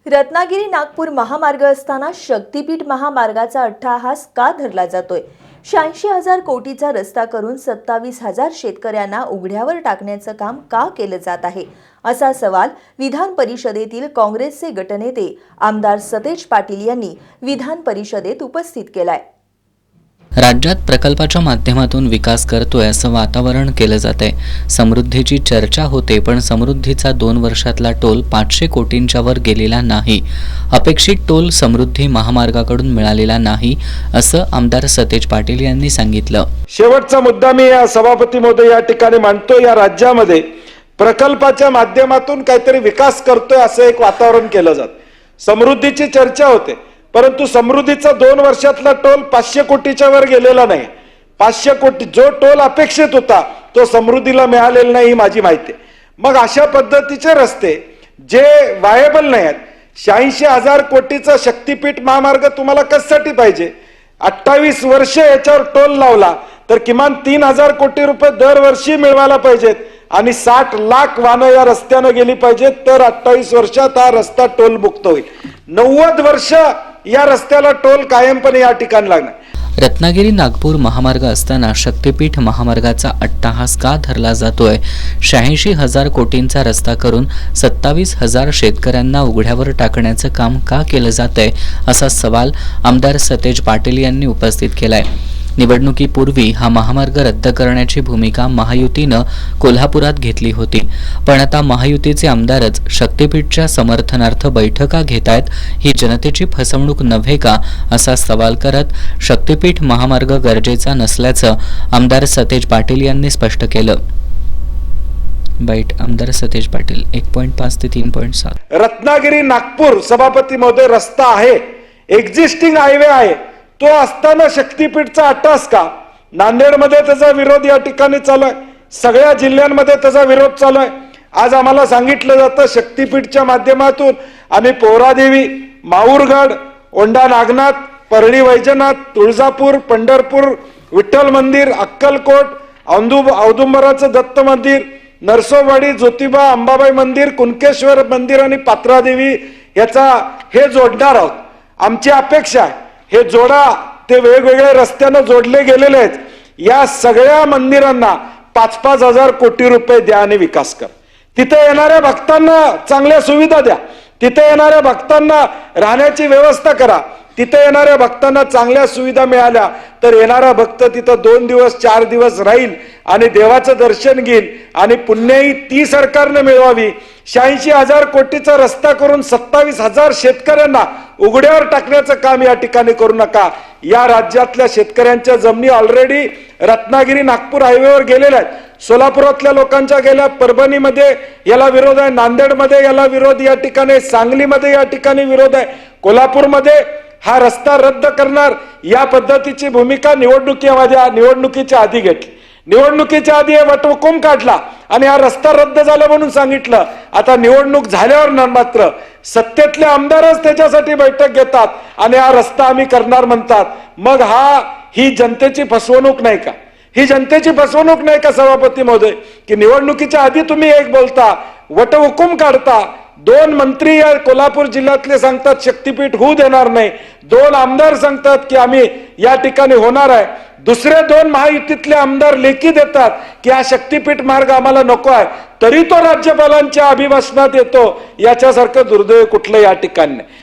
रत्नागिरी नागपूर महामार्ग असताना शक्तीपीठ महामार्गाचा अट्टहास का धरला जातोय? 86,000 कोटीचा रस्ता करून 27,000 शेतकऱ्यांना उघड्यावर टाकण्याचं काम का केलं जात आहे, असा सवाल विधान परिषदेतील काँग्रेसचे गटनेते आमदार सतेज पाटील यांनी विधान परिषदेत उपस्थित केलाय। राज्यात प्रकल्पाच्या माध्यमातून विकास करतोय असं वातावरण केलं जातंय। समृद्धीची चर्चा होते, पण समृद्धीचा 2 वर्षातला टोल 500 कोटींच्या वर गेलेला नाही। अपेक्षित टोल समृद्धी महामार्गाकडून मिळालेला नाही, असं आमदार सतेज पाटील यांनी सांगितलं। शेवटचा मुद्दा मी या सभापती महोदय या ठिकाणी मांडतो। या राज्यामध्ये प्रकल्पाच्या माध्यमातून काहीतरी विकास करतोय असं एक वातावरण केलं जातं। समृद्धीची चर्चा होते, परंतु समृद्धीचा 2 वर्षातला टोल 500 कोटीच्या वर गेलेला नाही। 500 कोटी जो टोल अपेक्षित होता तो समृद्धीला मिळालेला नाही, ही माझी माहिती आहे। मग अशा पद्धतीचे रस्ते जे वायबल नाही आहेत, 86,000 कोटीचा शक्तीपीठ महामार्ग तुम्हाला कशासाठी पाहिजे? 28 वर्ष याच्यावर टोल लावला तर किमान 3,000 कोटी रुपये दरवर्षी मिळवायला पाहिजेत आणि 60 लाख वाहनं या रस्त्याने गेली पाहिजेत, तर 28 वर्षात हा रस्ता टोल मुक्त होईल। 90 वर्ष या रस्त्याला टोल कायमपणे या ठिकाणी लागणार। रत्नागिरी नागपूर महामार्ग असताना शक्तीपीठ महामार्गाचा अट्टहास का धरला जातोय? 86,000 कोटींचा रस्ता करून 27,000 शेतकऱ्यांना उघड्यावर टाकण्याचं काम का केलं जातंय, असा सवाल आमदार सतेज पाटील यांनी उपस्थित केलाय। निवडणुकीपूर्वी हा महामार्ग रद्द करण्याची भूमिका महायुतीनं कोल्हापुरात घेतली होती, पण आता महायुतीचे आमदारच शक्तीपीठच्या समर्थनार्थ बैठका घेतायत। ही जनतेची फसवणूक नव्हे का, असा सवाल करत शक्तीपीठ महामार्ग गरजेचा नसल्याचं आमदार सतेज पाटील यांनी स्पष्ट केलं। आमदार सतेज पाटील 1.5 ते 3.7 रत्नागिरी नागपूर सभापती महोदय रस्ता आहे, एक्झिस्टिंग हायवे आहे, तो असताना शक्तीपीठचा अट्टहास का? नांदेडमध्ये त्याचा विरोध या ठिकाणी चालू आहे, सगळ्या जिल्ह्यांमध्ये त्याचा विरोध चालू आहे। आज आम्हाला सांगितलं जातं शक्तीपीठच्या माध्यमातून आम्ही पोहरादेवी, माहूरगड, औंढा नागनाथ, परळी वैजनाथ, तुळजापूर, पंढरपूर, विठ्ठल मंदिर, अक्कलकोट, औदुंबराचं दत्त मंदिर, नरसोबावाडी, ज्योतिबा, अंबाबाई मंदिर, कुणकेश्वर मंदिर आणि पात्रादेवी याचा हे जोडणार आहोत। आमची अपेक्षा आहे हे जोडा, ते वेगवेगळ्या रस्त्याने जोडले गेलेले आहेत। या सगळ्या मंदिरांना 5-5 हजार कोटी रुपये द्या आणि विकास कर। तिथे येणाऱ्या भक्तांना चांगल्या सुविधा द्या, तिथे येणाऱ्या भक्तांना राहण्याची व्यवस्था करा। तिथे येणाऱ्या भक्तांना चांगल्या सुविधा मिळाल्या तर येणारा भक्त तिथं 2 दिवस 4 दिवस राहील आणि देवाचं दर्शन घेईल आणि पुण्याई ती सरकारने मिळवावी। 86,000 कोटीचा रस्ता करून 27,000 शेतकऱ्यांना उघड्यावर टाकण्याचं काम या ठिकाणी करू नका। या राज्यातल्या शेतकऱ्यांच्या जमिनी ऑलरेडी रत्नागिरी नागपूर हायवेवर गेलेल्या आहेत। सोलापुरातल्या लोकांच्या गेल्या, परभणीमध्ये याला विरोध आहे, नांदेडमध्ये याला विरोध या ठिकाणी, सांगलीमध्ये या ठिकाणी विरोध आहे, कोल्हापूरमध्ये हा रस्ता रद्द करणार या पद्धतीची भूमिका निवडणुकीच्या आधी घेतली। निवडणुकीच्या आधी हे वटहुकूम काढला आणि हा रस्ता रद्द झाला म्हणून सांगितलं। आता निवडणूक झाल्यावर मात्र सत्तेतले आमदारच त्याच्यासाठी बैठक घेतात आणि हा रस्ता आम्ही करणार म्हणतात। मग ही जनतेची फसवणूक नाही का? ही जनतेची फसवणूक नाही का सभापती महोदय, की निवडणुकीच्या आधी तुम्ही एक बोलता, वटहुकूम काढता, 2 मंत्री या कोल्हापूर जिल्ह्यातले सांगतात शक्तीपीठ होऊ देणार नाही, 2 आमदार सांगतात की आम्ही या ठिकाणी होणार आहे, दुसरे 2 महायुतीतले आमदार लेखी देतात की हा शक्तीपीठ मार्ग आम्हाला नको आहे, तरी तो राज्यपालांच्या अभिभाषणात येतो। याच्यासारखं दुर्दैव कुठलं या ठिकाणी नाही।